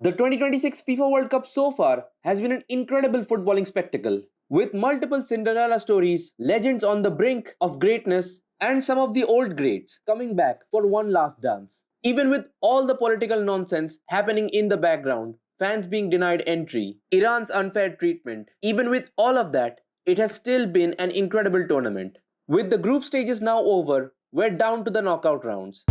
The 2026 FIFA World Cup so far has been an incredible footballing spectacle, with multiple Cinderella stories, legends on the brink of greatness, and some of the old greats coming back for one last dance. Even with all the political nonsense happening in the background, fans being denied entry, Iran's unfair treatment, even with all of that, it has still been an incredible tournament. With the group stages now over, we're down to the knockout rounds.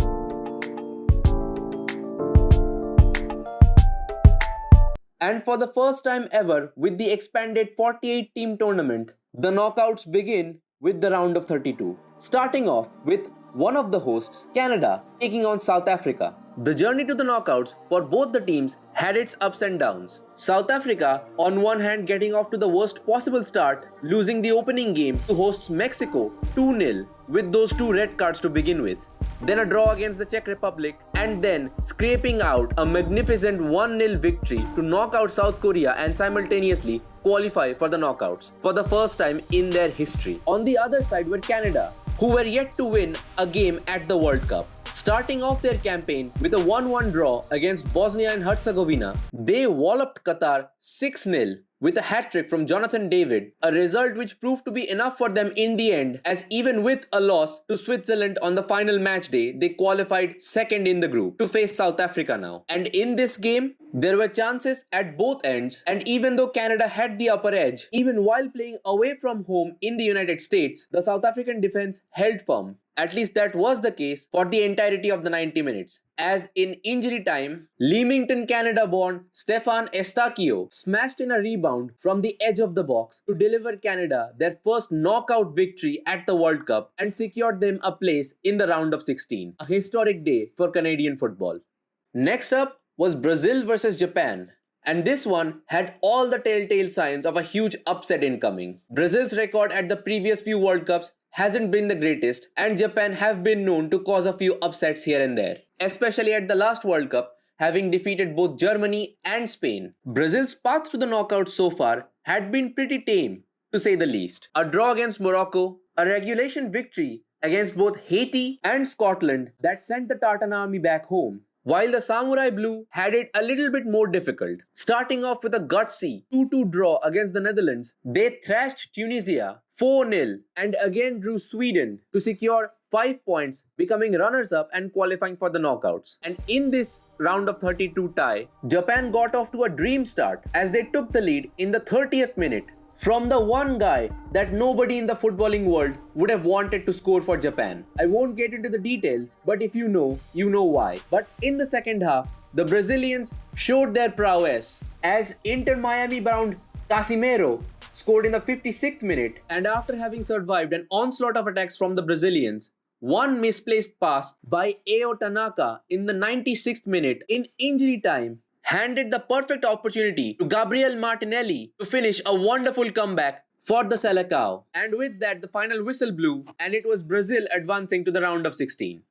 And for the first time ever, with the expanded 48 team tournament, the knockouts begin with the round of 32. Starting off with one of the hosts, Canada, taking on South Africa. The journey to the knockouts for both the teams had its ups and downs. South Africa, on one hand, getting off to the worst possible start, losing the opening game to hosts Mexico 2-0 with those two red cards to begin with. Then a draw against the Czech Republic, and then scraping out a magnificent 1-0 victory to knock out South Korea and simultaneously qualify for the knockouts for the first time in their history. On the other side were Canada, who were yet to win a game at the World Cup. Starting off their campaign with a 1-1 draw against Bosnia and Herzegovina, they walloped Qatar 6-0 with a hat-trick from Jonathan David, a result which proved to be enough for them in the end, as even with a loss to Switzerland on the final match day, they qualified second in the group to face South Africa now. And in this game, there were chances at both ends, and even though Canada had the upper edge, even while playing away from home in the United States, the South African defense held firm. At least that was the case for the entirety of the 90 minutes. As in injury time, Leamington Canada-born Stefan Estacio smashed in a rebound from the edge of the box to deliver Canada their first knockout victory at the World Cup and secured them a place in the round of 16. A historic day for Canadian football. Next up was Brazil versus Japan. And this one had all the telltale signs of a huge upset incoming. Brazil's record at the previous few World Cups hasn't been the greatest, and Japan have been known to cause a few upsets here and there, especially at the last World Cup, having defeated both Germany and Spain. Brazil's path to the knockouts so far had been pretty tame, to say the least. A draw against Morocco, a regulation victory against both Haiti and Scotland that sent the Tartan army back home, while the Samurai Blue had it a little bit more difficult. Starting off with a gutsy 2-2 draw against the Netherlands, they thrashed Tunisia 4-0 and again drew Sweden to secure 5 points, becoming runners-up and qualifying for the knockouts. And in this round of 32 tie, Japan got off to a dream start as they took the lead in the 30th minute from the one guy that nobody in the footballing world would have wanted to score for Japan. I won't get into the details, but if you know why. But in the second half, the Brazilians showed their prowess as Inter Miami-bound Casemiro scored in the 56th minute, and after having survived an onslaught of attacks from the Brazilians, one misplaced pass by Ao Tanaka in the 96th minute in injury time handed the perfect opportunity to Gabriel Martinelli to finish a wonderful comeback for the Selecao. And with that, the final whistle blew, and it was Brazil advancing to the round of 16.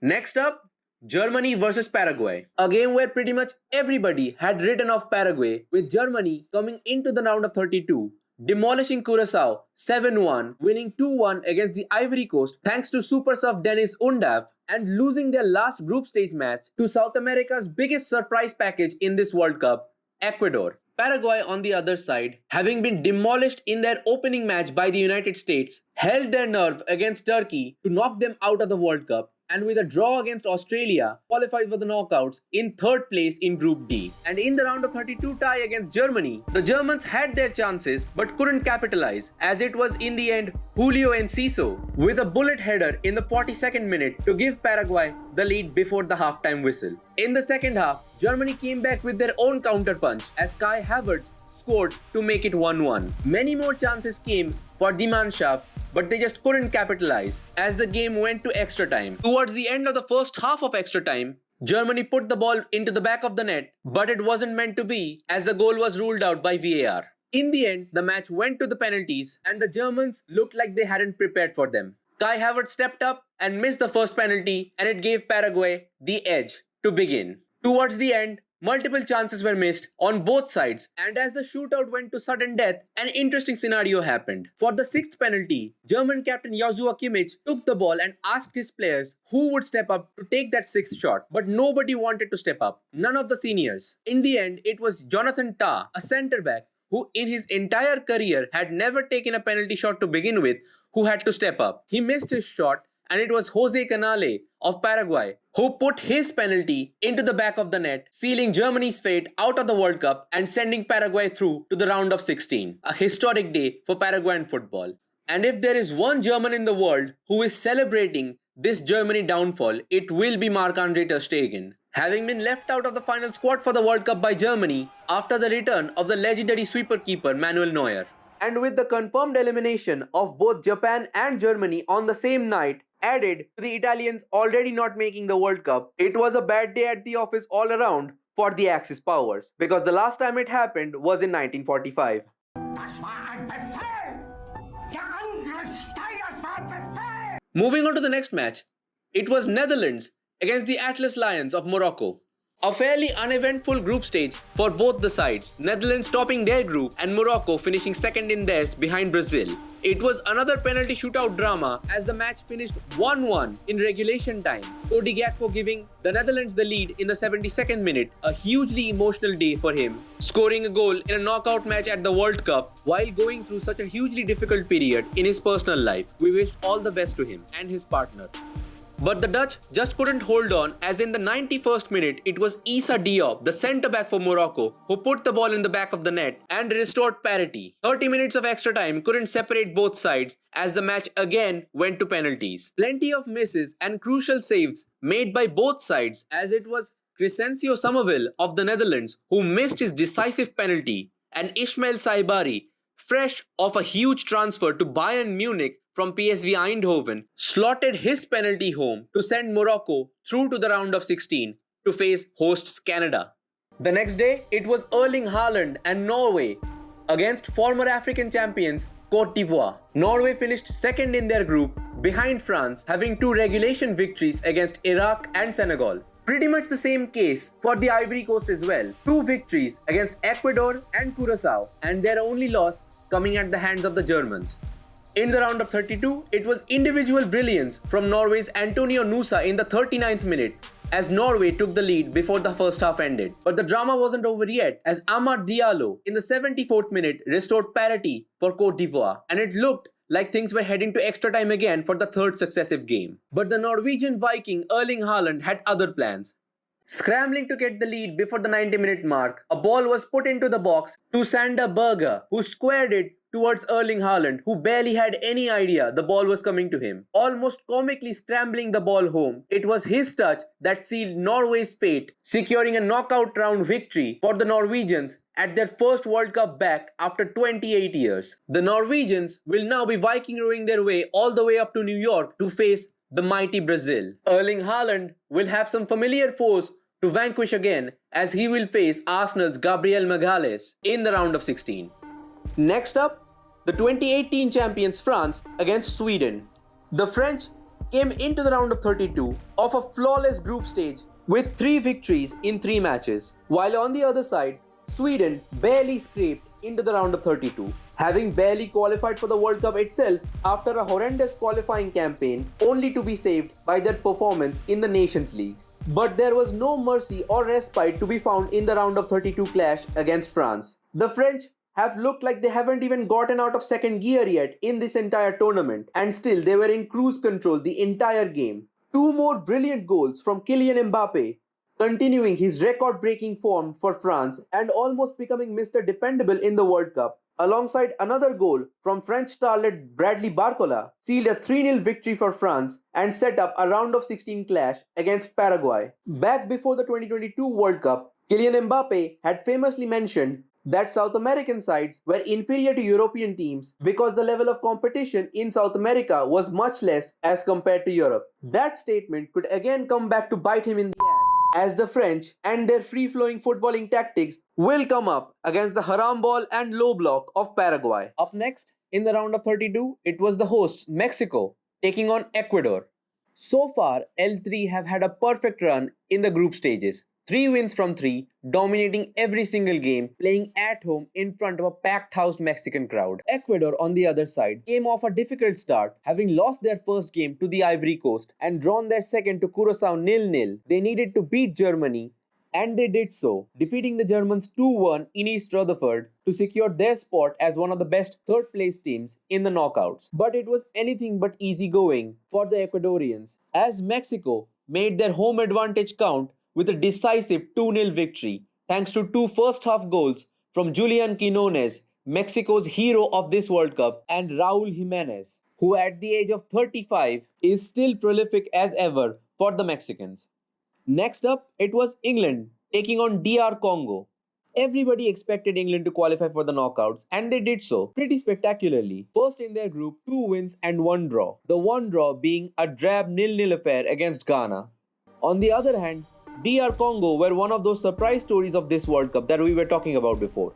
Next up, Germany versus Paraguay. A game where pretty much everybody had written off Paraguay, with Germany coming into the round of 32, demolishing Curaçao 7-1, winning 2-1 against the Ivory Coast thanks to super sub Dennis Undav, and losing their last group stage match to South America's biggest surprise package in this World Cup, Ecuador. Paraguay, on the other side, having been demolished in their opening match by the United States, held their nerve against Turkey to knock them out of the World Cup, and with a draw against Australia, qualified for the knockouts in third place in Group D. And in the round of 32 tie against Germany, the Germans had their chances but couldn't capitalize, as it was in the end Julio Enciso with a bullet header in the 42nd minute to give Paraguay the lead before the halftime whistle. In the second half, Germany came back with their own counterpunch as Kai Havertz scored to make it 1-1. Many more chances came for Die Mannschaft, but they just couldn't capitalize as the game went to extra time. Towards the end of the first half of extra time, Germany put the ball into the back of the net, but it wasn't meant to be as the goal was ruled out by VAR. In the end, the match went to the penalties and the Germans looked like they hadn't prepared for them. Kai Havertz stepped up and missed the first penalty, and it gave Paraguay the edge to begin. Towards the end, multiple chances were missed on both sides, and as the shootout went to sudden death, an interesting scenario happened. For the sixth penalty, German captain Joshua Kimmich took the ball and asked his players who would step up to take that sixth shot, but nobody wanted to step up. None of the seniors. In the end, it was Jonathan Tah, a centre back, who in his entire career had never taken a penalty shot to begin with, who had to step up. He missed his shot, and it was Jose Canale of Paraguay who put his penalty into the back of the net, sealing Germany's fate out of the World Cup and sending Paraguay through to the round of 16. A historic day for Paraguayan football. And if there is one German in the world who is celebrating this Germany downfall, it will be Marc-Andre ter Stegen. Having been left out of the final squad for the World Cup by Germany after the return of the legendary sweeper keeper Manuel Neuer. And with the confirmed elimination of both Japan and Germany on the same night, added to the Italians already not making the World Cup, it was a bad day at the office all around for the Axis powers, because the last time it happened was in 1945. Moving on to the next match, it was Netherlands against the Atlas Lions of Morocco. A fairly uneventful group stage for both the sides, Netherlands topping their group and Morocco finishing second in theirs behind Brazil. It was another penalty shootout drama as the match finished 1-1 in regulation time, Cody Gakpo giving the Netherlands the lead in the 72nd minute, a hugely emotional day for him, scoring a goal in a knockout match at the World Cup while going through such a hugely difficult period in his personal life. We wish all the best to him and his partner. But the Dutch just couldn't hold on, as in the 91st minute it was Issa Diop, the centre-back for Morocco, who put the ball in the back of the net and restored parity. 30 minutes of extra time couldn't separate both sides as the match again went to penalties. Plenty of misses and crucial saves made by both sides, as it was Crescencio Somerville of the Netherlands who missed his decisive penalty, and Ismail Saibari, fresh off a huge transfer to Bayern Munich from PSV Eindhoven, slotted his penalty home to send Morocco through to the round of 16 to face hosts Canada. The next day, it was Erling Haaland and Norway against former African champions Cote d'Ivoire. Norway finished second in their group behind France, having 2 regulation victories against Iraq and Senegal. Pretty much the same case for the Ivory Coast as well. 2 victories against Ecuador and Curacao, and their only loss coming at the hands of the Germans. In the round of 32, it was individual brilliance from Norway's Antonio Nusa in the 39th minute, as Norway took the lead before the first half ended. But the drama wasn't over yet, as Amad Diallo in the 74th minute restored parity for Cote d'Ivoire, and it looked like things were heading to extra time again for the third successive game. But the Norwegian Viking Erling Haaland had other plans. Scrambling to get the lead before the 90-minute mark, a ball was put into the box to Sander Berge, who squared it towards Erling Haaland, who barely had any idea the ball was coming to him. Almost comically scrambling the ball home, it was his touch that sealed Norway's fate, securing a knockout round victory for the Norwegians at their first World Cup back after 28 years. The Norwegians will now be Viking rowing their way all the way up to New York to face the mighty Brazil. Erling Haaland will have some familiar foes to vanquish again, as he will face Arsenal's Gabriel Magalhaes in the round of 16. Next up, the 2018 champions France against Sweden. The French came into the round of 32 of a flawless group stage with 3 victories in 3 matches, while on the other side, Sweden barely scraped into the round of 32, having barely qualified for the World Cup itself after a horrendous qualifying campaign, only to be saved by their performance in the Nations League. But there was no mercy or respite to be found in the round of 32 clash against France. The French have looked like they haven't even gotten out of second gear yet in this entire tournament, and still they were in cruise control the entire game. 2 more brilliant goals from Kylian Mbappe, continuing his record-breaking form for France and almost becoming Mr. Dependable in the World Cup, alongside another goal from French starlet Bradley Barcola, sealed a 3-0 victory for France and set up a round of 16 clash against Paraguay. Back before the 2022 World Cup, Kylian Mbappe had famously mentioned that South American sides were inferior to European teams because the level of competition in South America was much less as compared to Europe. That statement could again come back to bite him in the ass, as the French and their free-flowing footballing tactics will come up against the haram ball and low block of Paraguay. Up next, in the round of 32, it was the hosts Mexico taking on Ecuador. So far, L3 have had a perfect run in the group stages. 3 wins from 3, dominating every single game, playing at home in front of a packed house Mexican crowd. Ecuador, on the other side, came off a difficult start, having lost their first game to the Ivory Coast and drawn their second to Curacao 0-0. They needed to beat Germany, and they did so, defeating the Germans 2-1 in East Rutherford to secure their spot as one of the best third place teams in the knockouts. But it was anything but easy going for the Ecuadorians, as Mexico made their home advantage count with a decisive 2-0 victory thanks to two first half goals from Julian Quinones, Mexico's hero of this World Cup, and Raul Jimenez, who at the age of 35 is still prolific as ever for the Mexicans. Next up, it was England taking on DR Congo. Everybody expected England to qualify for the knockouts, and they did so pretty spectacularly. First in their group, 2 wins and 1 draw. The one draw being a drab 0-0 affair against Ghana. On the other hand, DR Congo were one of those surprise stories of this World Cup that we were talking about before.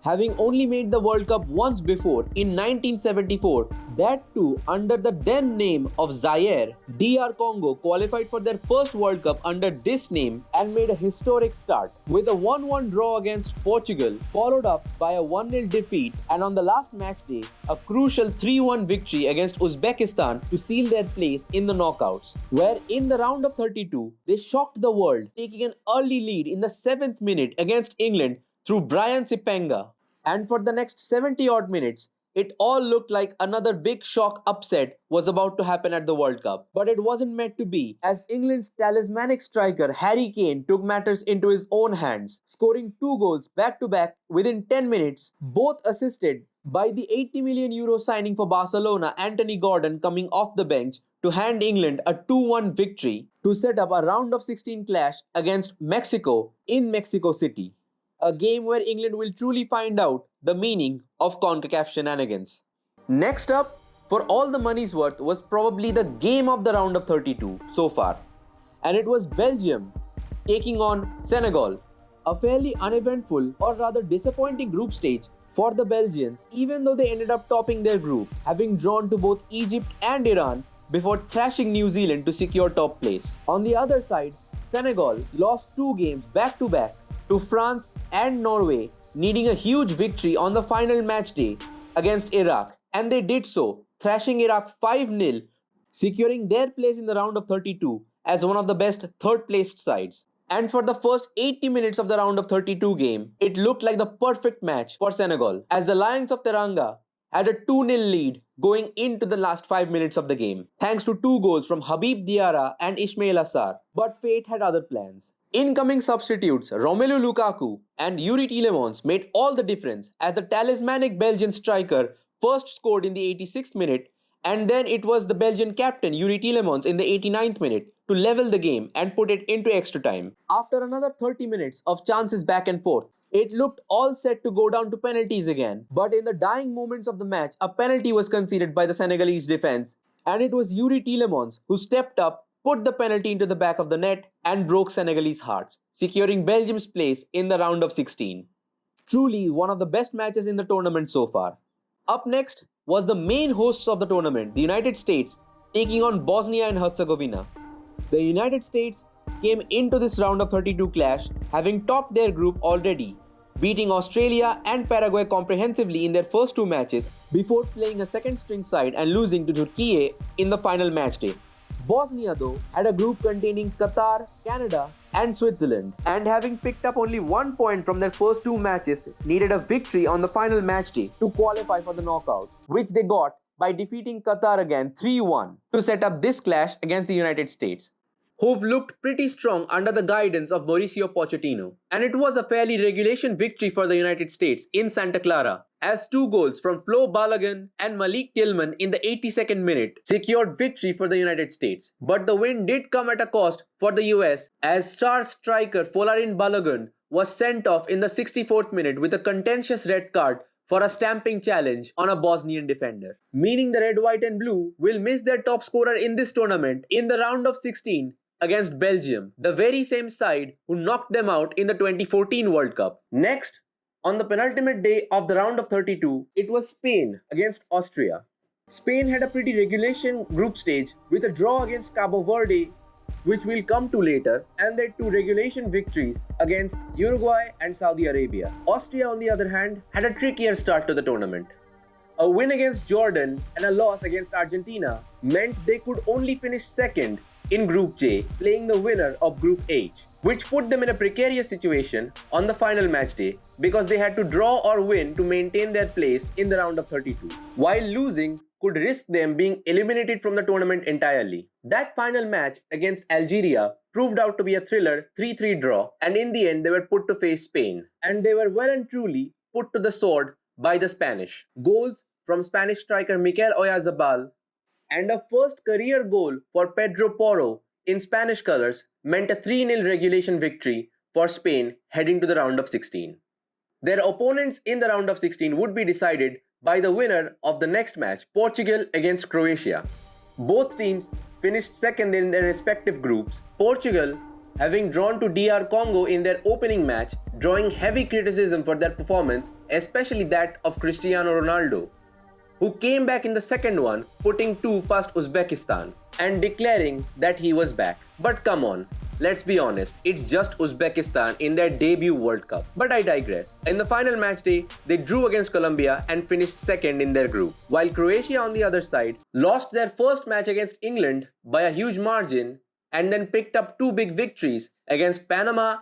Having only made the World Cup once before in 1974, that too under the then name of Zaire, DR Congo qualified for their first World Cup under this name and made a historic start with a 1-1 draw against Portugal, followed up by a 1-0 defeat, and on the last match day, a crucial 3-1 victory against Uzbekistan to seal their place in the knockouts, where in the round of 32, they shocked the world, taking an early lead in the 7th minute against England through Brian Sipenga. And for the next 70 odd minutes, it all looked like another big shock upset was about to happen at the World Cup. But it wasn't meant to be, as England's talismanic striker Harry Kane took matters into his own hands, scoring 2 goals back to back within 10 minutes, both assisted by the €80 million signing for Barcelona Anthony Gordon coming off the bench to hand England a 2-1 victory to set up a round of 16 clash against Mexico in Mexico City. A game where England will truly find out the meaning of CONCACAF shenanigans. Next up, for all the money's worth, was probably the game of the round of 32 so far. And it was Belgium taking on Senegal. A fairly uneventful or rather disappointing group stage for the Belgians, even though they ended up topping their group, having drawn to both Egypt and Iran before thrashing New Zealand to secure top place. On the other side, Senegal lost 2 games back to back to France and Norway, needing a huge victory on the final match day against Iraq, and they did so, thrashing Iraq 5-0, securing their place in the round of 32 as one of the best third-placed sides. And for the first 80 minutes of the round of 32 game, it looked like the perfect match for Senegal, as the Lions of Teranga had a 2-0 lead going into the last 5 minutes of the game, thanks to 2 goals from Habib Diarra and Ismail Assar. But fate had other plans. Incoming substitutes Romelu Lukaku and Yuri Tielemans made all the difference, as the talismanic Belgian striker first scored in the 86th minute, and then it was the Belgian captain Yuri Tielemans in the 89th minute to level the game and put it into extra time. After another 30 minutes of chances back and forth, it looked all set to go down to penalties again. But in the dying moments of the match, a penalty was conceded by the Senegalese defense, and it was Yuri Tielemans who stepped up, put the penalty into the back of the net, and broke Senegalese hearts, securing Belgium's place in the round of 16. Truly one of the best matches in the tournament so far. Up next was the main hosts of the tournament, the United States, taking on Bosnia and Herzegovina. The United States came into this round of 32 clash having topped their group already, beating Australia and Paraguay comprehensively in their first 2 matches before playing a second string side and losing to Turkey in the final match day. Bosnia, though, had a group containing Qatar, Canada, and Switzerland, and having picked up only 1 point from their first 2 matches, needed a victory on the final match day to qualify for the knockout, which they got by defeating Qatar again 3-1 to set up this clash against the United States, who've looked pretty strong under the guidance of Mauricio Pochettino. And it was a fairly regulation victory for the United States in Santa Clara, as 2 goals from Flo Balogun and Malik Tillman in the 82nd minute secured victory for the United States. But the win did come at a cost for the US, as star striker Folarin Balogun was sent off in the 64th minute with a contentious red card for a stamping challenge on a Bosnian defender, meaning the red, white and blue will miss their top scorer in this tournament in the round of 16 against Belgium, the very same side who knocked them out in the 2014 World Cup. Next, on the penultimate day of the round of 32, it was Spain against Austria. Spain had a pretty regulation group stage with a draw against Cabo Verde which we'll come to later, and their two regulation victories against Uruguay and Saudi Arabia. Austria, on the other hand, had a trickier start to the tournament. A win against Jordan and a loss against Argentina meant they could only finish second in Group J, playing the winner of Group H, which put them in a precarious situation on the final match day because they had to draw or win to maintain their place in the round of 32, while losing could risk them being eliminated from the tournament entirely. That final match against Algeria proved out to be a thriller 3-3 draw, and in the end they were put to face Spain, and they were well and truly put to the sword by the Spanish. Goals from Spanish striker Mikel Oyarzabal and a first career goal for Pedro Porro in Spanish colours meant a 3-0 regulation victory for Spain heading to the round of 16. Their opponents in the round of 16 would be decided by the winner of the next match, Portugal against Croatia. Both teams finished second in their respective groups, Portugal having drawn to DR Congo in their opening match, drawing heavy criticism for their performance, especially that of Cristiano Ronaldo, who came back in the second one, putting two past Uzbekistan and declaring that he was back. But come on, let's be honest, it's just Uzbekistan in their debut World Cup. But I digress. In the final match day, they drew against Colombia and finished second in their group, while Croatia on the other side lost their first match against England by a huge margin and then picked up two big victories against Panama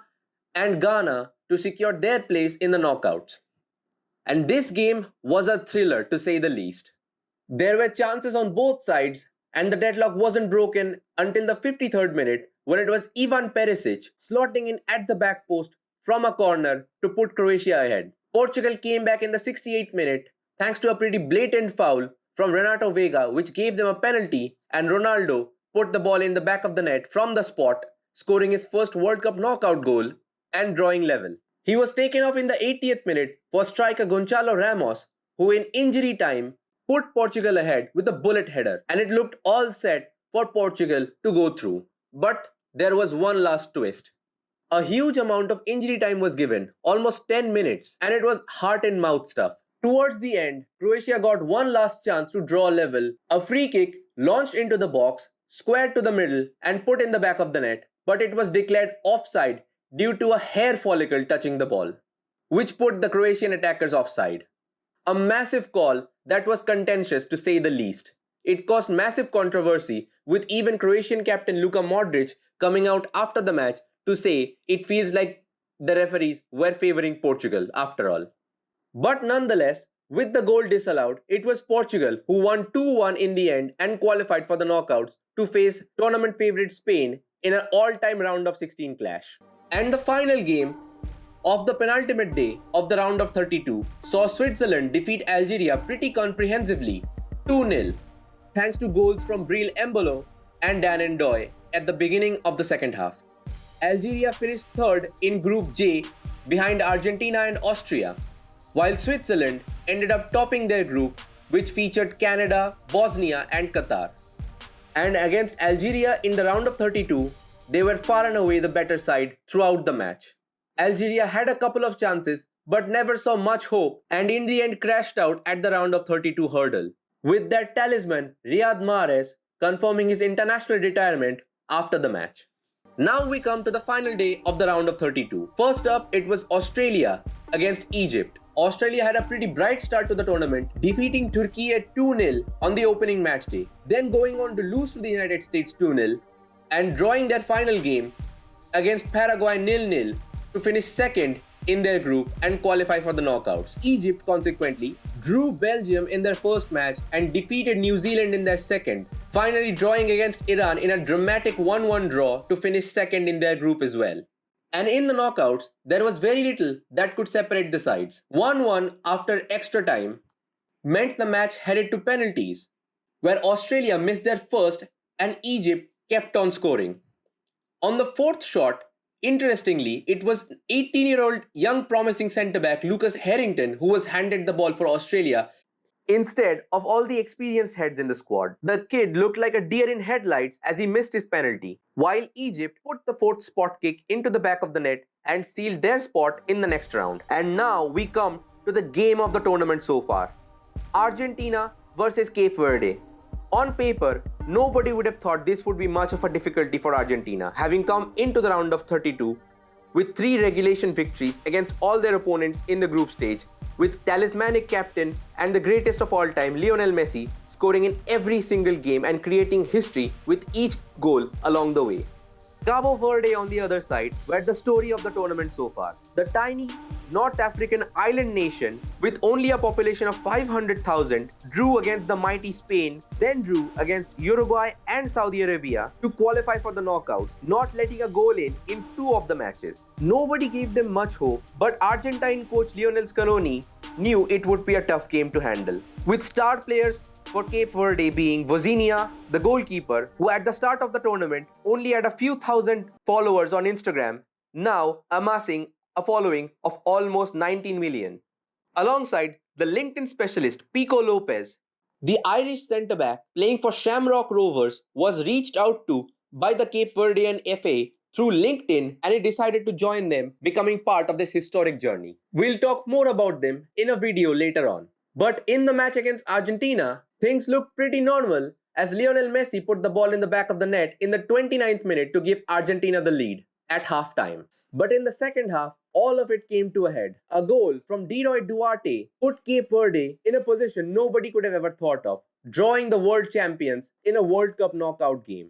and Ghana to secure their place in the knockouts. And this game was a thriller, to say the least. There were chances on both sides, and the deadlock wasn't broken until the 53rd minute, when it was Ivan Perisic slotting in at the back post from a corner to put Croatia ahead. Portugal came back in the 68th minute thanks to a pretty blatant foul from Renato Vega, which gave them a penalty, and Ronaldo put the ball in the back of the net from the spot, scoring his first World Cup knockout goal and drawing level. He was taken off in the 80th minute for striker Gonçalo Ramos, who in injury time put Portugal ahead with a bullet header, and it looked all set for Portugal to go through. But there was one last twist. A huge amount of injury time was given, almost 10 minutes, and it was heart and mouth stuff. Towards the end, Croatia got one last chance to draw level. A free kick launched into the box, squared to the middle and put in the back of the net, but it was declared offside due to a hair follicle touching the ball, which put the Croatian attackers offside. A massive call that was contentious, to say the least. It caused massive controversy, with even Croatian captain Luka Modric coming out after the match to say it feels like the referees were favouring Portugal after all. But nonetheless, with the goal disallowed, it was Portugal who won 2-1 in the end and qualified for the knockouts to face tournament favourite Spain in an all-time round of 16 clash. And the final game of the penultimate day of the round of 32 saw Switzerland defeat Algeria pretty comprehensively, 2-0, thanks to goals from Breel Embolo and Dan Ndoye at the beginning of the second half. Algeria finished third in Group J behind Argentina and Austria, while Switzerland ended up topping their group, which featured Canada, Bosnia and Qatar. And against Algeria in the round of 32, they were far and away the better side throughout the match. Algeria had a couple of chances but never saw much hope, and in the end crashed out at the round of 32 hurdle, with their talisman Riyad Mahrez confirming his international retirement after the match. Now we come to the final day of the round of 32. First up, it was Australia against Egypt. Australia had a pretty bright start to the tournament, defeating Turkey at 2-0 on the opening match day, then going on to lose to the United States 2-0 and drawing their final game against Paraguay 0-0 to finish second in their group and qualify for the knockouts. Egypt consequently drew Belgium in their first match and defeated New Zealand in their second, finally drawing against Iran in a dramatic 1-1 draw to finish second in their group as well. And in the knockouts, there was very little that could separate the sides. 1-1 after extra time meant the match headed to penalties, where Australia missed their first and Egypt kept on scoring. On the fourth shot, interestingly, it was 18-year-old young promising centre-back Lucas Harrington who was handed the ball for Australia instead of all the experienced heads in the squad. The kid looked like a deer in headlights as he missed his penalty, while Egypt put the fourth spot kick into the back of the net and sealed their spot in the next round. And now we come to the game of the tournament so far. Argentina versus Cape Verde. On paper, nobody would have thought this would be much of a difficulty for Argentina, having come into the round of 32 with 3 regulation victories against all their opponents in the group stage, with talismanic captain and the greatest of all time, Lionel Messi, scoring in every single game and creating history with each goal along the way. Cabo Verde on the other side were the story of the tournament so far. The tiny North African island nation with only a population of 500,000 drew against the mighty Spain, then drew against Uruguay and Saudi Arabia to qualify for the knockouts, not letting a goal in 2 of the matches. Nobody gave them much hope, but Argentine coach Lionel Scaloni knew it would be a tough game to handle. With star players for Cape Verde being Vozinha, the goalkeeper, who at the start of the tournament only had a few thousand followers on Instagram, now amassing a following of almost 19 million. Alongside the LinkedIn specialist Pico Lopez, the Irish centre-back playing for Shamrock Rovers was reached out to by the Cape Verdean FA through LinkedIn, and he decided to join them, becoming part of this historic journey. We'll talk more about them in a video later on. But in the match against Argentina, things looked pretty normal as Lionel Messi put the ball in the back of the net in the 29th minute to give Argentina the lead at halftime. But in the second half, all of it came to a head. A goal from Leroy Duarte put Cape Verde in a position nobody could have ever thought of, drawing the world champions in a World Cup knockout game.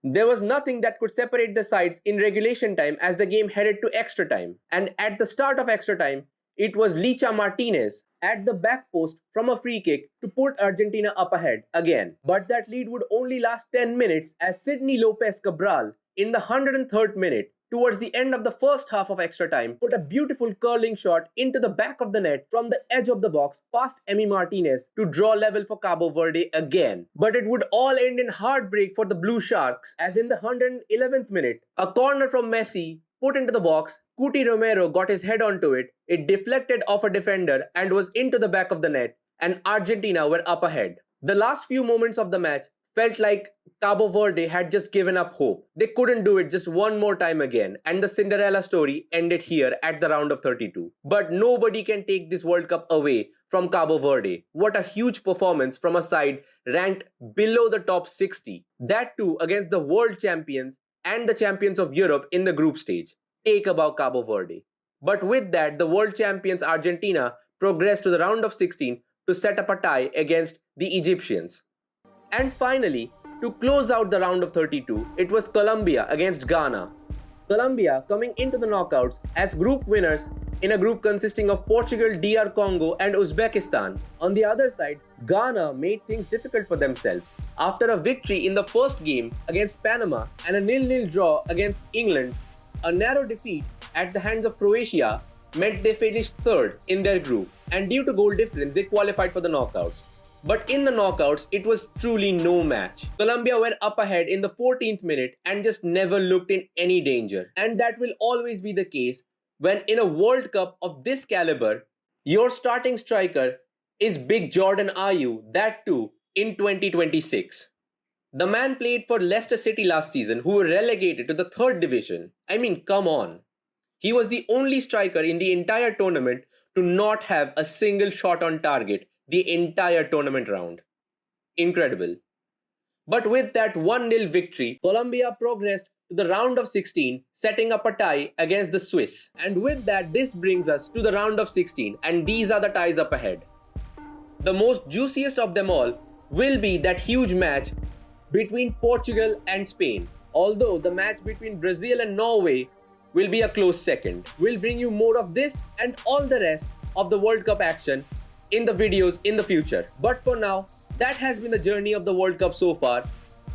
There was nothing that could separate the sides in regulation time as the game headed to extra time. And at the start of extra time, it was Licha Martinez at the back post from a free kick to put Argentina up ahead again. But that lead would only last 10 minutes as Sidney Lopez Cabral in the 103rd minute, towards the end of the first half of extra time, put a beautiful curling shot into the back of the net from the edge of the box past Emi Martinez to draw level for Cabo Verde again. But it would all end in heartbreak for the Blue Sharks as in the 111th minute, a corner from Messi put into the box, Cuti Romero got his head onto it, it deflected off a defender and was into the back of the net, and Argentina were up ahead. The last few moments of the match felt like Cabo Verde had just given up hope. They couldn't do it just one more time again, and the Cinderella story ended here at the round of 32. But nobody can take this World Cup away from Cabo Verde. What a huge performance from a side ranked below the top 60. That too against the world champions and the champions of Europe in the group stage. Take about Cabo Verde. But with that, the world champions Argentina progressed to the round of 16 to set up a tie against the Egyptians. And finally, to close out the round of 32, it was Colombia against Ghana. Colombia coming into the knockouts as group winners in a group consisting of Portugal, DR Congo and Uzbekistan. On the other side, Ghana made things difficult for themselves. After a victory in the first game against Panama and a 0-0 draw against England, a narrow defeat at the hands of Croatia meant they finished third in their group, and due to goal difference, they qualified for the knockouts. But in the knockouts, it was truly no match. Colombia were up ahead in the 14th minute and just never looked in any danger. And that will always be the case when in a World Cup of this caliber, your starting striker is Big Jordan Ayew, that too in 2026. The man played for Leicester City last season, who were relegated to the 3rd division. I mean, come on. He was the only striker in the entire tournament to not have a single shot on target the entire tournament round. Incredible. But with that 1-0 victory, Colombia progressed to the round of 16, setting up a tie against the Swiss. And with that, this brings us to the round of 16, and these are the ties up ahead. The most juiciest of them all will be that huge match between Portugal and Spain. Although the match between Brazil and Norway will be a close second. We'll bring you more of this and all the rest of the World Cup action in the videos in the future. But for now, that has been the journey of the World Cup so far.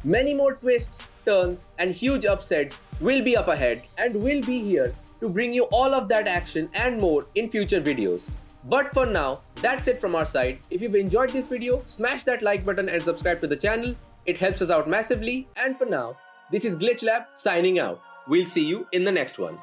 Many more twists, turns and huge upsets will be up ahead, and we'll be here to bring you all of that action and more in future videos. But for now, that's it from our side. If you've enjoyed this video, smash that like button and subscribe to the channel. It helps us out massively. And for now, this is Glitch Lab signing out. We'll see you in the next one.